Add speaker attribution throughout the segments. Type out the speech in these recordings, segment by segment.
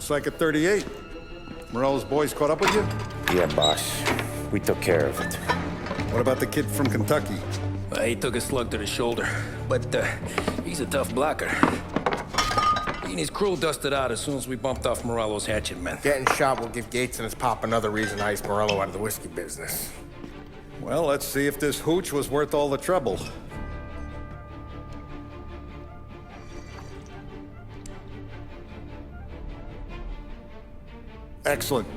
Speaker 1: Looks like a 38. Morello's boys caught up with you?
Speaker 2: Yeah, boss. We took care of it.
Speaker 1: What about the kid from Kentucky?
Speaker 3: He took a slug to the shoulder, but he's a tough blocker. He and his crew dusted out as soon as we bumped off Morello's hatchet men.
Speaker 4: Getting shot will give Gates and his pop another reason to ice Morello out of the whiskey business.
Speaker 1: Well, let's see if this hooch was worth all the trouble. Excellent.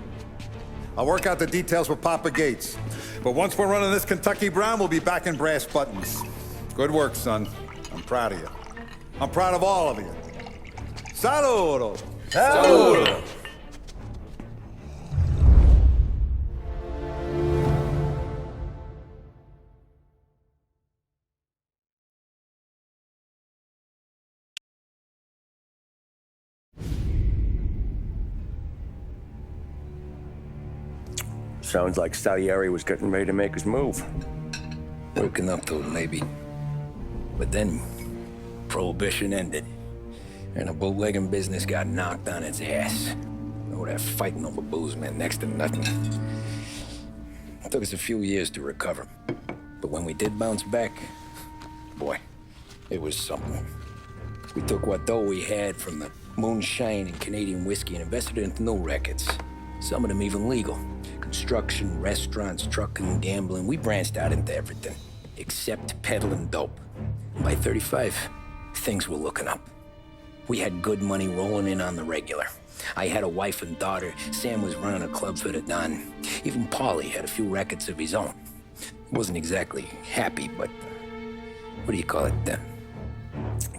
Speaker 1: I'll work out the details with Papa Gates. But once we're running this Kentucky Brown, we'll be back in brass buttons. Good work, son. I'm proud of you. I'm proud of all of you. Saludo!
Speaker 3: Saludo!
Speaker 2: Sounds like Salieri was getting ready to make his move.
Speaker 3: Working up to it, maybe. But then, Prohibition ended. And the bootlegging business got knocked on its ass. Oh, that fighting over booze meant next to nothing. It took us a few years to recover. But when we did bounce back, boy, it was something. We took what dough we had from the moonshine and Canadian whiskey and invested it into new rackets. Some of them even legal. Construction, restaurants, trucking, gambling. We branched out into everything, except peddling dope. By 35, things were looking up. We had good money rolling in on the regular. I had a wife and daughter. Sam was running a club for the Don. Even Paulie had a few rackets of his own. He wasn't exactly happy, but what do you call it then?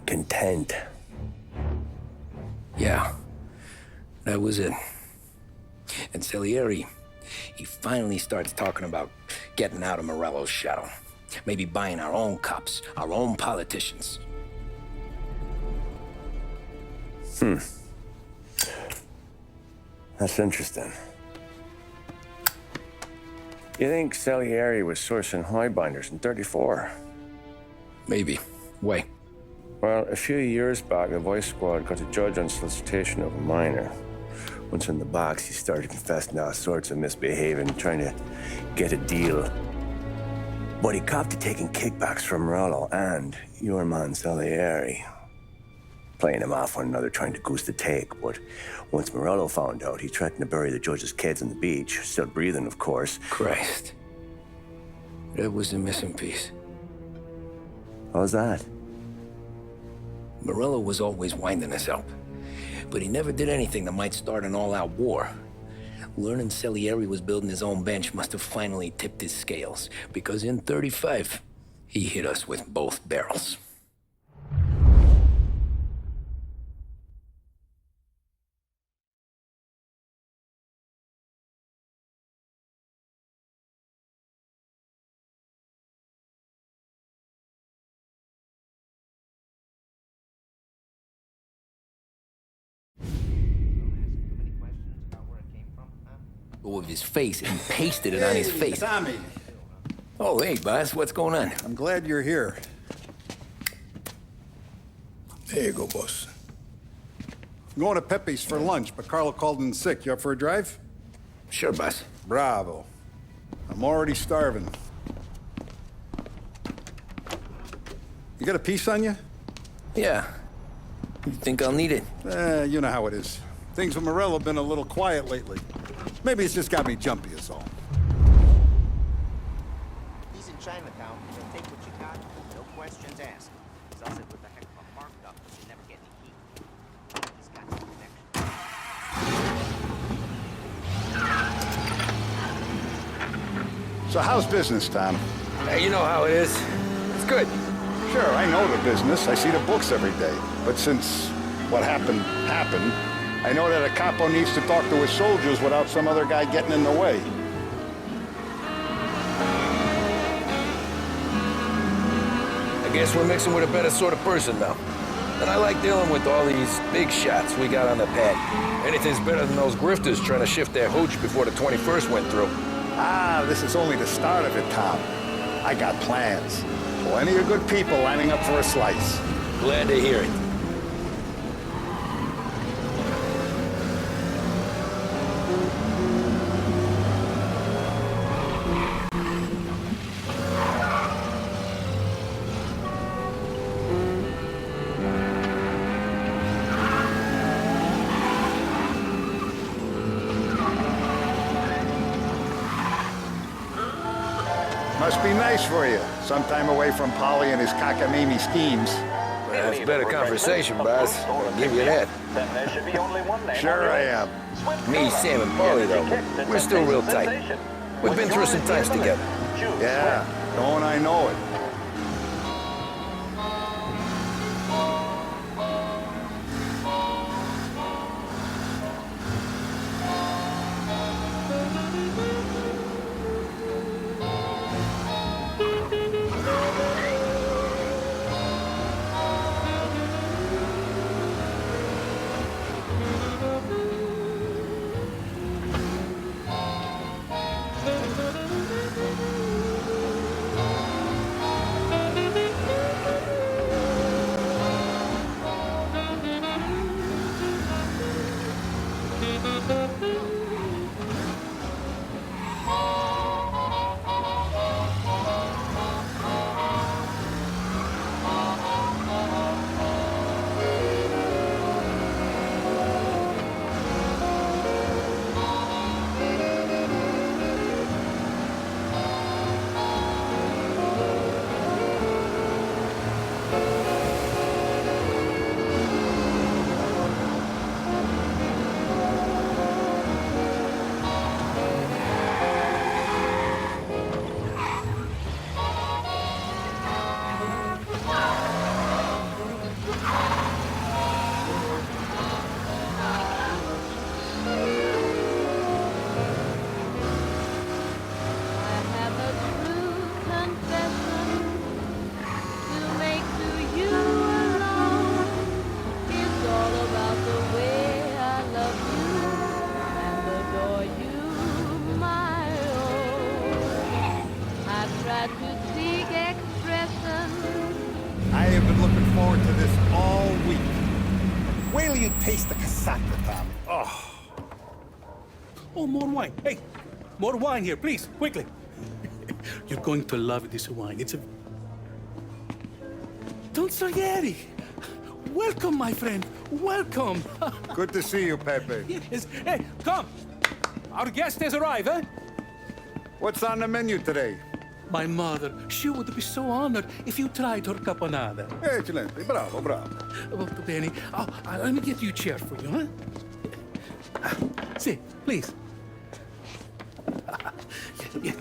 Speaker 2: Content.
Speaker 3: Yeah, that was it. And Salieri, he finally starts talking about getting out of Morello's shadow. Maybe buying our own cops, our own politicians.
Speaker 2: That's interesting. You think Salieri was sourcing highbinders in 34?
Speaker 3: Maybe. Why?
Speaker 2: Well, a few years back, the Vice Squad got a judge on solicitation of a minor. Once in the box, he started confessing all sorts of misbehaving, trying to get a deal. But he copped to taking kickbacks from Morello and your man Salieri. Playing them off one another, trying to goose the take. But once Morello found out, he threatened to bury the judge's kids on the beach. Still breathing, of course.
Speaker 3: Christ. That was the missing piece.
Speaker 2: How's that?
Speaker 3: Morello was always winding us up. But he never did anything that might start an all-out war. Learning Salieri was building his own bench must have finally tipped his scales. Because in 35, he hit us with both barrels. With his face and pasted it on his face.
Speaker 1: Tommy.
Speaker 3: Oh, hey, boss, what's going on?
Speaker 1: I'm glad you're here.
Speaker 5: There you go, boss.
Speaker 1: I'm going to Pepe's for lunch, but Carlo called in sick. You up for a drive?
Speaker 3: Sure, boss.
Speaker 1: Bravo. I'm already starving. You got a piece on you?
Speaker 3: Yeah. You think I'll need it?
Speaker 1: You know how it is. Things with Morello have been a little quiet lately. Maybe it's just got me jumpy, is all.
Speaker 6: He's in Chinatown. He'll take what you got, no questions asked. Sells it with a heck of a markup, but you never get any heat. He's got no connection.
Speaker 1: So how's business, Tom?
Speaker 3: You know how it is. It's good.
Speaker 1: Sure, I know the business. I see the books every day. But since what happened, I know that a capo needs to talk to his soldiers without some other guy getting in the way.
Speaker 3: I guess we're mixing with a better sort of person now. And I like dealing with all these big shots we got on the pad. Anything's better than those grifters trying to shift their hooch before the 21st went through.
Speaker 1: Ah, this is only the start of it, Tom. I got plans. Plenty of good people lining up for a slice.
Speaker 3: Glad to hear it.
Speaker 1: Must be nice for you. Some time away from Polly and his cockamamie schemes.
Speaker 3: That's better conversation, boss. I'll give you that.
Speaker 1: Sure I am.
Speaker 3: Me, Sam, and Paulie, though, we're still real tight. We've been through some times together.
Speaker 1: Yeah, don't I know it. I have been looking forward to this all week. Wait till you taste the cassata, Tom. Oh.
Speaker 7: Oh, more wine. Hey, more wine here, please, quickly. You're going to love this wine. It's a... Don Salieri! Welcome, my friend. Welcome.
Speaker 1: Good to see you, Pepe.
Speaker 7: Yes. Hey, come. Our guest has arrived, eh?
Speaker 1: What's on the menu today?
Speaker 7: My mother, she would be so honored if you tried her caponata.
Speaker 1: Excellent. Bravo, bravo.
Speaker 7: Molto bene. Oh, let me get you a chair for you, huh? Sit, please. Yeah.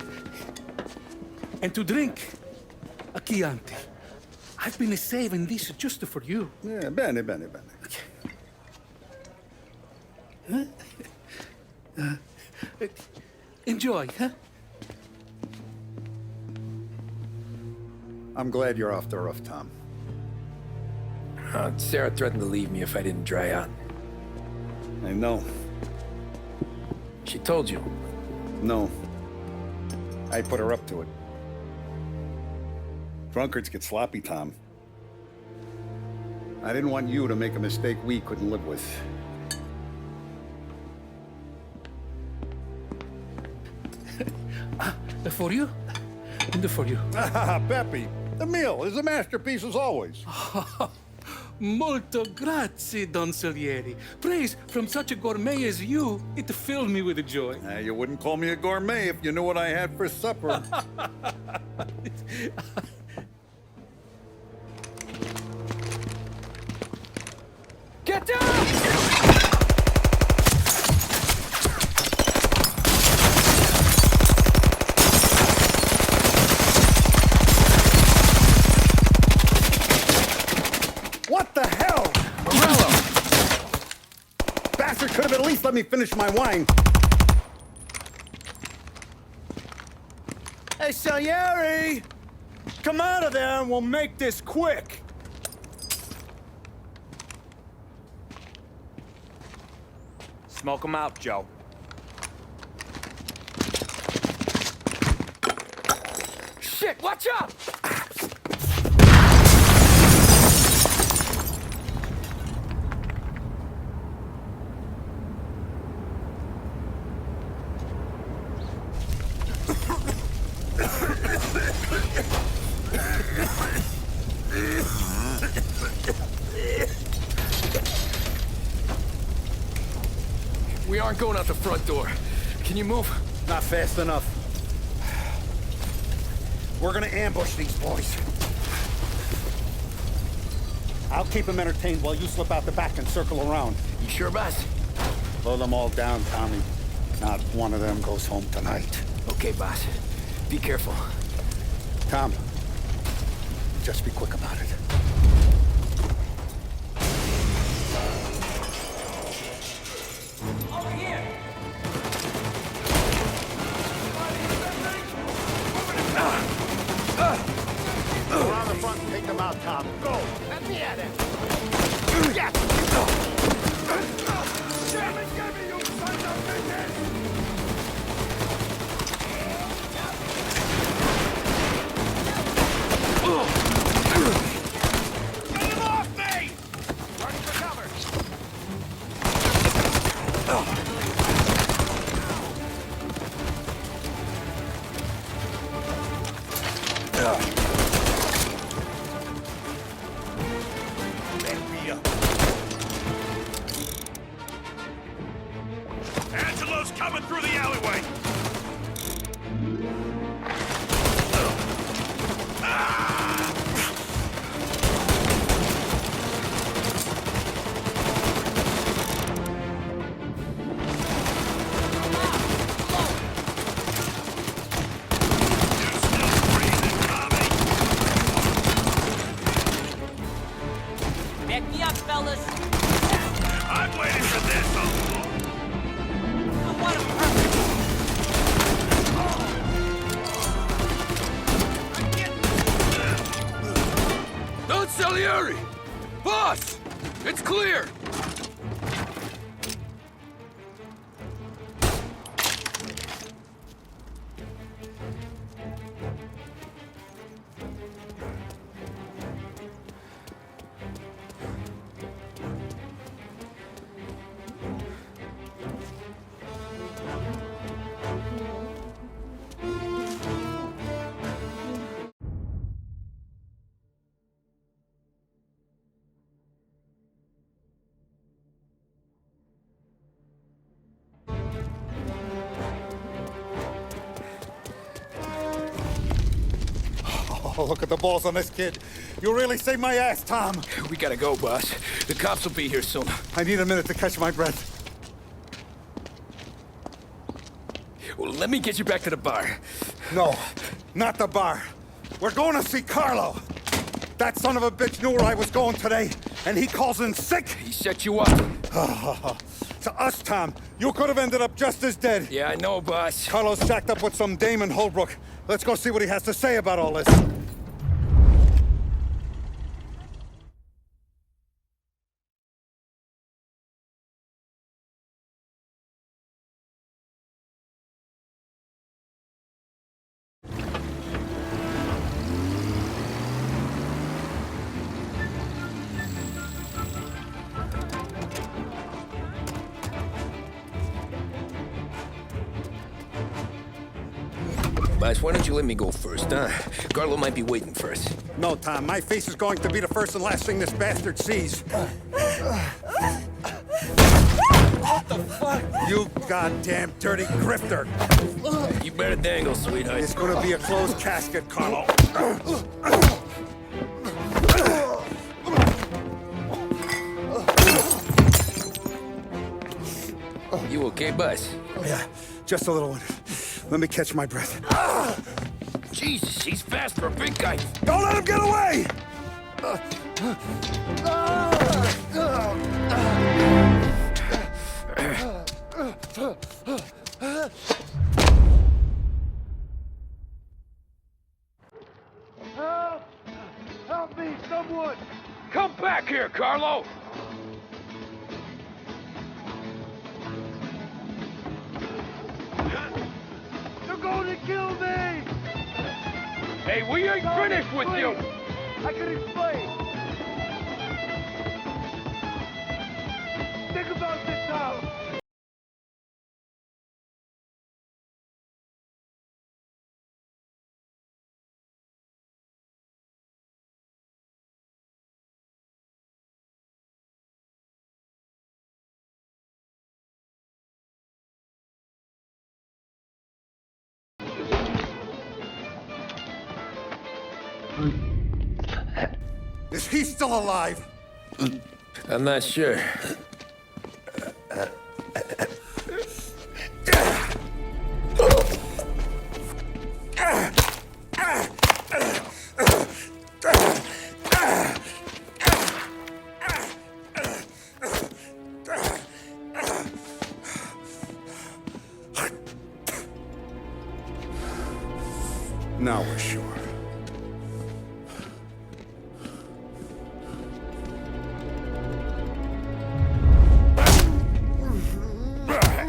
Speaker 7: And to drink, a Chianti. I've been saving this just for you.
Speaker 1: Yeah, bene, bene, bene.
Speaker 7: Enjoy, huh?
Speaker 1: I'm glad you're off the roof, Tom.
Speaker 3: Sarah threatened to leave me if I didn't dry out.
Speaker 1: I know.
Speaker 3: She told you.
Speaker 1: No. I put her up to it. Drunkards get sloppy, Tom. I didn't want you to make a mistake we couldn't live with.
Speaker 7: For you? And for you.
Speaker 1: Pepe, the meal is a masterpiece as always.
Speaker 7: Molto grazie, Don Salieri. Praise from such a gourmet as you, it filled me with joy.
Speaker 1: You wouldn't call me a gourmet if you knew what I had for supper.
Speaker 3: Get down!
Speaker 1: What the hell? Bastard could have at least let me finish my wine.
Speaker 8: Hey, Salieri! Come out of there and we'll make this quick. Smoke 'em out, Joe.
Speaker 3: Shit, watch out! We aren't going out the front door. Can you move?
Speaker 1: Not fast enough. We're gonna ambush these boys. I'll keep them entertained while you slip out the back and circle around.
Speaker 3: You sure, boss?
Speaker 1: Blow them all down, Tommy. Not one of them goes home tonight.
Speaker 3: Okay, boss. Be careful.
Speaker 1: Tom, just be quick about it. Go around the front and take them out, Tom. Go!
Speaker 6: Let me at it.
Speaker 1: Yeah.
Speaker 8: Damn it, get me, you sons of bitches! Get him off me!
Speaker 6: Running for cover.
Speaker 8: Angelo's coming through the alleyway!
Speaker 9: Back me up, fellas.
Speaker 8: I'm waiting for this!
Speaker 9: I want him perfect.
Speaker 10: Don Salieri! Boss! It's clear!
Speaker 1: Oh, look at the balls on this kid. You really saved my ass, Tom.
Speaker 3: We gotta go, boss. The cops will be here soon.
Speaker 1: I need a minute to catch my breath.
Speaker 3: Well, let me get you back to the bar.
Speaker 1: No, not the bar. We're going to see Carlo. That son of a bitch knew where I was going today, and he calls in sick.
Speaker 3: He set you up.
Speaker 1: To us, Tom, you could have ended up just as dead.
Speaker 3: Yeah, I know, boss.
Speaker 1: Carlo's shacked up with some dame in Holbrook. Let's go see what he has to say about all this.
Speaker 3: Boss, why don't you let me go first, huh? Carlo might be waiting for us.
Speaker 1: No, Tom, my face is going to be the first and last thing this bastard sees.
Speaker 8: What the fuck?
Speaker 1: You goddamn dirty grifter.
Speaker 3: You better dangle, sweetheart.
Speaker 1: It's gonna be a closed casket, Carlo.
Speaker 3: You okay, boss?
Speaker 1: Yeah, just a little one. Let me catch my breath.
Speaker 3: Jesus, he's fast for a big guy.
Speaker 1: Don't let him get away!
Speaker 8: Help! Help me, someone!
Speaker 10: Come back here, Carlo!
Speaker 8: They're going to kill me!
Speaker 10: Hey, we ain't finished with you!
Speaker 8: I can explain. Think about this, Tom.
Speaker 1: Is he still alive?
Speaker 3: I'm not sure.
Speaker 1: Now we're sure.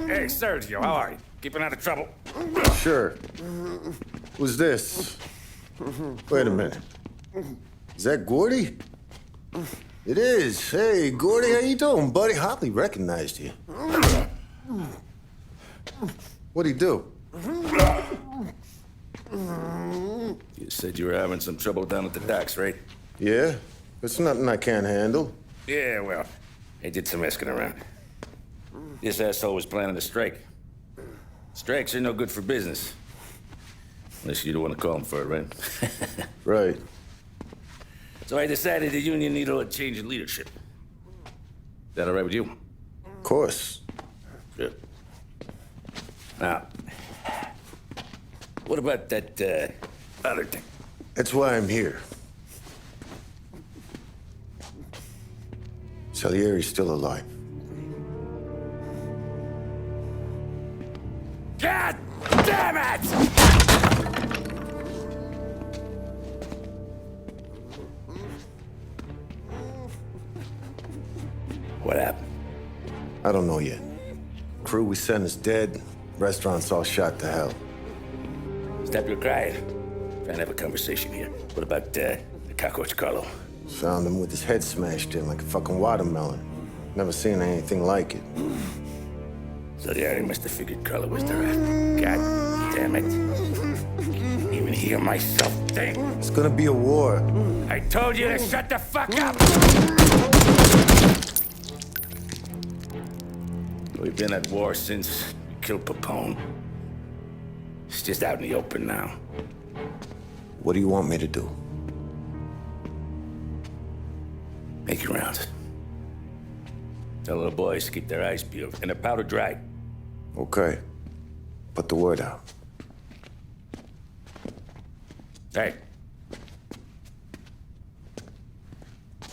Speaker 11: Hey, Sergio, how are you? Keeping out of trouble?
Speaker 5: Sure. Who's this? Wait a minute. Is that Gordy? It is. Hey, Gordy, how you doing, buddy? Hardly recognized you. What'd he do?
Speaker 11: You said you were having some trouble down at the docks, right?
Speaker 5: Yeah? It's nothing I can't handle.
Speaker 11: Yeah, well, I did some asking around. This asshole was planning a strike. Strikes are no good for business. Unless you don't want to call him for it, right?
Speaker 5: Right.
Speaker 11: So I decided the union needed a change in leadership. Is that all right with you?
Speaker 5: Of course.
Speaker 11: Good. Now, what about that, other thing?
Speaker 5: That's why I'm here. Salieri's still alive.
Speaker 11: God damn it! What happened?
Speaker 5: I don't know yet. Crew we sent is dead. Restaurant's all shot to hell.
Speaker 11: Stop your crying. Trying to have a conversation here. What about, the cockroach Carlo?
Speaker 5: Found him with his head smashed in like a fucking watermelon. Never seen anything like it.
Speaker 11: So the Ari must have figured Carlo was the rat. God damn it. Can't even hear myself think.
Speaker 5: It's gonna be a war.
Speaker 11: I told you to shut the fuck up! We've been at war since we killed Papone. It's just out in the open now.
Speaker 5: What do you want me to do?
Speaker 11: Make your rounds. Tell little boys to keep their eyes peeled and their powder dry.
Speaker 5: Okay. Put the word out.
Speaker 11: Hey.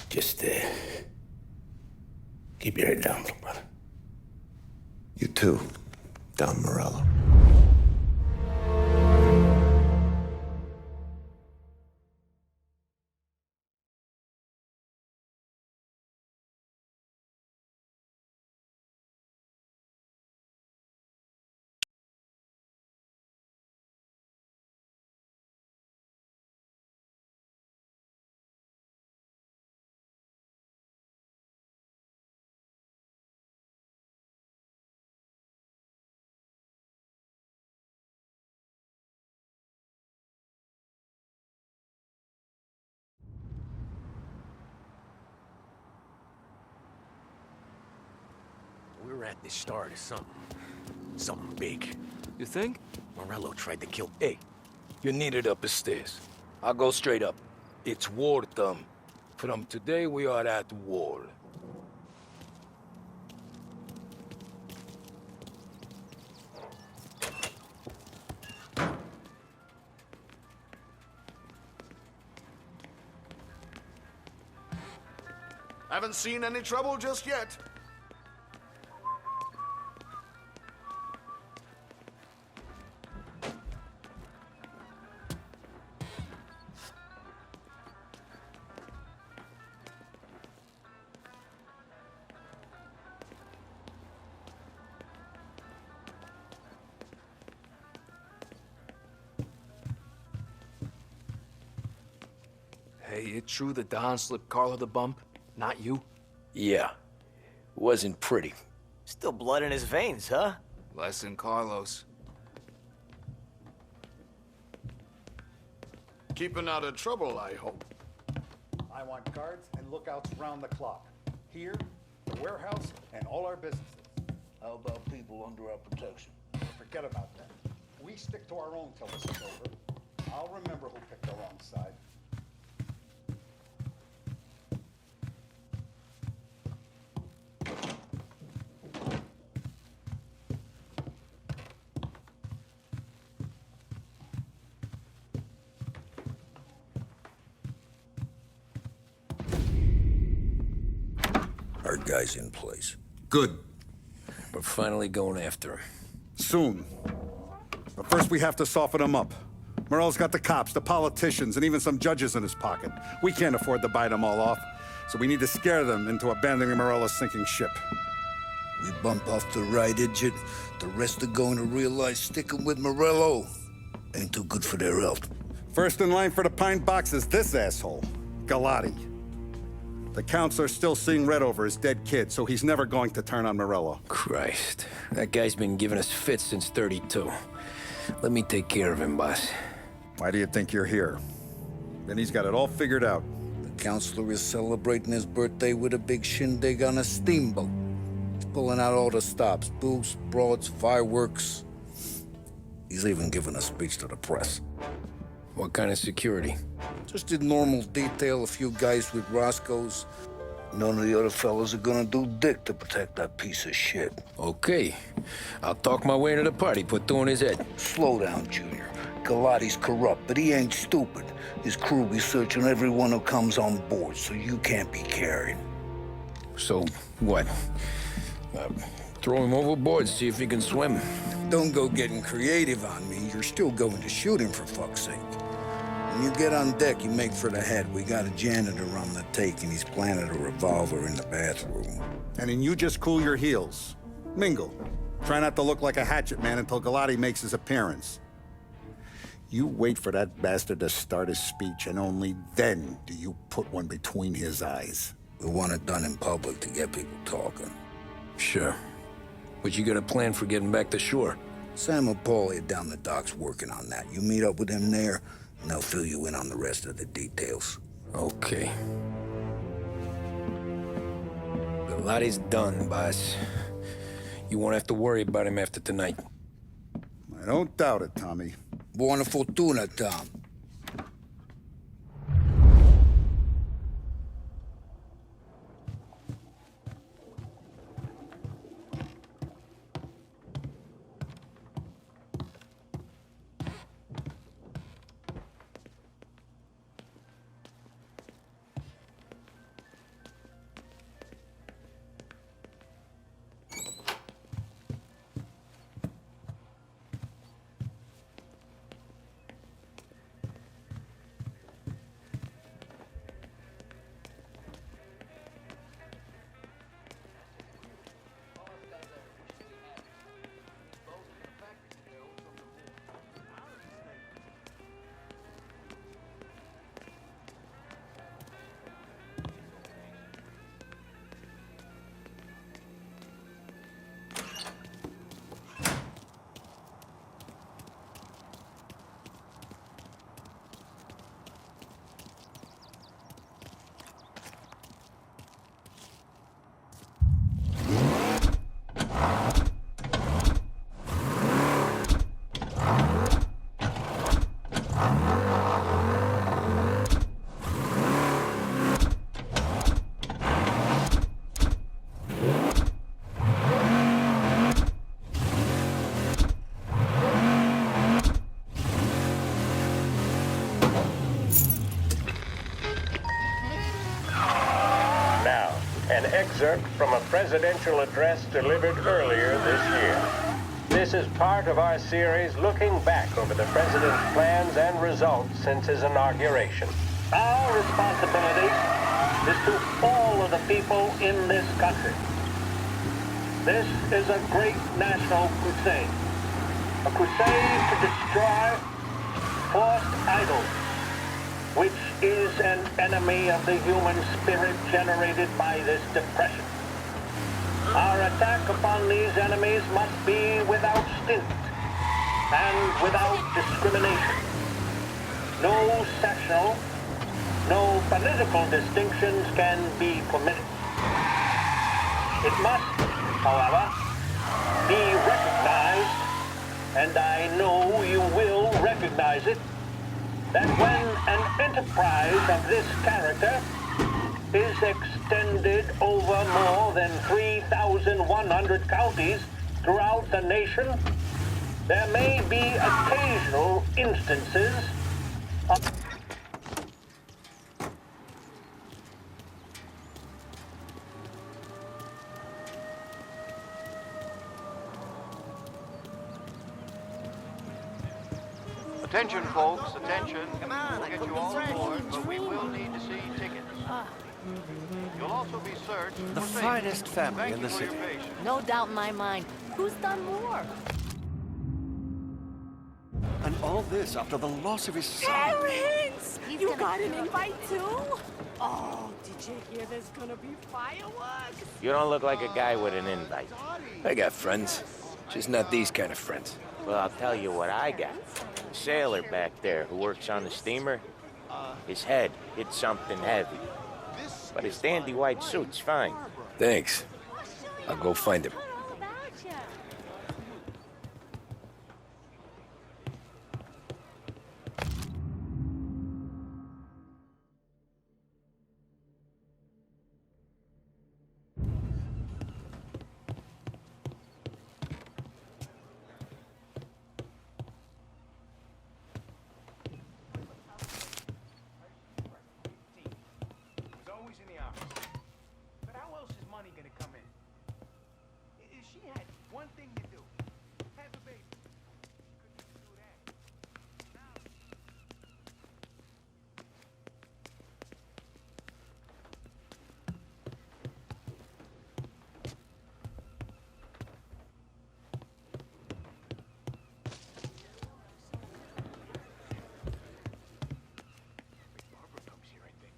Speaker 11: Just, keep your head down, little brother.
Speaker 5: You too, Don Morello.
Speaker 12: We're at the start of something. Something big.
Speaker 10: You think?
Speaker 12: Morello tried to kill...
Speaker 3: Hey, you need it up the stairs. I'll go straight up. It's war time. From today, we are at war.
Speaker 8: Haven't seen any trouble just yet.
Speaker 10: Hey, it true that Don slipped Carlo the bump? Not you?
Speaker 3: Yeah. Wasn't pretty.
Speaker 6: Still blood in his veins, huh?
Speaker 10: Less than Carlos.
Speaker 8: Keeping out of trouble, I hope.
Speaker 1: I want guards and lookouts round the clock. Here, the warehouse, and all our businesses.
Speaker 5: How about people under our protection?
Speaker 1: Forget about that. We stick to our own till this is over. I'll remember who picked the wrong side.
Speaker 3: guys in place.
Speaker 1: Good.
Speaker 3: We're finally going after him.
Speaker 1: Soon. But first we have to soften him up. Morello's got the cops, the politicians, and even some judges in his pocket. We can't afford to bite them all off, so we need to scare them into abandoning Morello's sinking ship.
Speaker 13: We bump off the right idiot, the rest are going to realize sticking with Morello ain't too good for their health.
Speaker 1: First in line for the pine box is this asshole, Galati. The counselor's still seeing red over his dead kid, so he's never going to turn on Morello.
Speaker 3: Christ. That guy's been giving us fits since 32. Let me take care of him, boss.
Speaker 1: Why do you think you're here? Then he's got it all figured out.
Speaker 13: The counselor is celebrating his birthday with a big shindig on a steamboat. He's pulling out all the stops, booze, broads, fireworks. He's even giving a speech to the press.
Speaker 3: What kind of security?
Speaker 13: Just a normal detail, a few guys with Roscoe's. None of the other fellas are gonna do dick to protect that piece of shit.
Speaker 3: Okay. I'll talk my way into the party, put two in his head.
Speaker 13: Slow down, Junior. Galati's corrupt, but he ain't stupid. His crew be searching everyone who comes on board, so you can't be carried.
Speaker 3: So, what? Throw him overboard, see if he can swim.
Speaker 13: Don't go getting creative on me. You're still going to shoot him, for fuck's sake. When you get on deck, you make for the head. We got a janitor on the take, and he's planted a revolver in the bathroom.
Speaker 1: And then you just cool your heels. Mingle. Try not to look like a hatchet man until Galati makes his appearance. You wait for that bastard to start his speech, and only then do you put one between his eyes.
Speaker 13: We want it done in public to get people talking.
Speaker 3: Sure. But you got a plan for getting back to shore?
Speaker 13: Sam and Paulie are down the docks working on that. You meet up with them there, and they'll fill you in on the rest of the details.
Speaker 3: Okay. Galati's done, boss. You won't have to worry about him after tonight.
Speaker 1: I don't doubt it, Tommy.
Speaker 13: Buona fortuna, Tom.
Speaker 14: An excerpt from a presidential address delivered earlier this year. This is part of our series looking back over the president's plans and results since his inauguration. Our responsibility is to all of the people in this country. This is a great national crusade. A crusade to destroy forced idols, which is an enemy of the human spirit generated by this depression. Our attack upon these enemies must be without stint and without discrimination. No sectional, no political distinctions can be permitted. It must, however, be recognized, and I know you will recognize it, that when an enterprise of this character is extended over more than 3,100 counties throughout the nation, there may be occasional instances of
Speaker 6: attention, we'll get you all aboard, but we will need to see tickets. You'll also be searched
Speaker 12: The
Speaker 6: for safety.
Speaker 12: finest family
Speaker 6: Thank
Speaker 12: in
Speaker 6: you
Speaker 12: the
Speaker 6: for your
Speaker 12: city.
Speaker 6: patience.
Speaker 9: No doubt in my mind. Who's done more?
Speaker 12: And all this after the loss of his son.
Speaker 9: Parents! You got an invite too? Oh, did you hear there's gonna be fireworks?
Speaker 6: You don't look like a guy with an invite.
Speaker 3: I got friends. Just not these kind of friends.
Speaker 6: Well, I'll tell you what I got. The sailor back there who works on the steamer, his head hit something heavy. But his dandy white suit's fine.
Speaker 3: Thanks. I'll go find him.
Speaker 4: Was always in the office. But how else is money gonna come in? If she had one thing to do, have a baby. Couldn't even do that. Now. Barbara comes here, I think.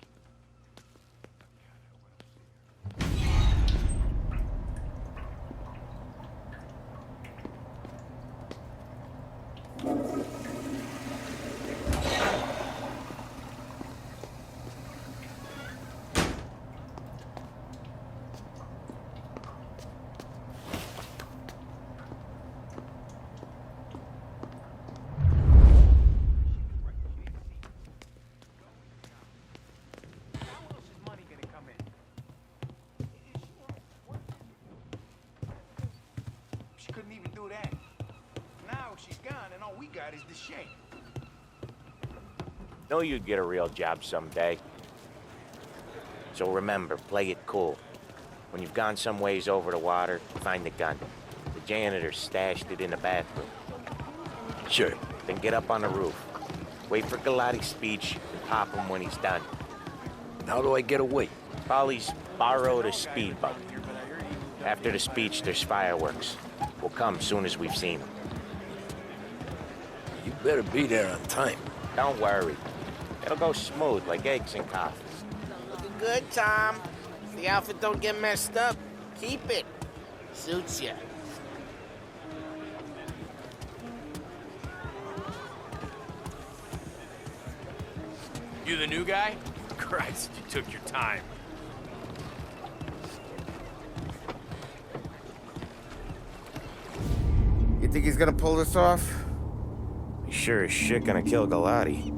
Speaker 4: How else is money gonna come in? If she had one thing to do, she couldn't even do that. Now she's gone, and all we got is the shame.
Speaker 6: Know you'd get a real job someday. So remember, play it cool. When you've gone some ways over the water, find the gun. The janitor stashed it in the bathroom.
Speaker 3: Sure.
Speaker 6: Then get up on the roof. Wait for Galati's speech and pop him when he's done.
Speaker 3: And how do I get away?
Speaker 6: Polly's borrowed a speed bug. After the speech, there's fireworks. We'll come soon as we've seen him.
Speaker 3: You better be there on time.
Speaker 6: Don't worry. It'll go smooth like eggs and coffee.
Speaker 15: Looking good, Tom. If the outfit don't get messed up, keep it. Suits ya.
Speaker 10: You the new guy? Christ, you took your time.
Speaker 15: You think he's gonna pull this off?
Speaker 6: He's sure as shit gonna kill Galati.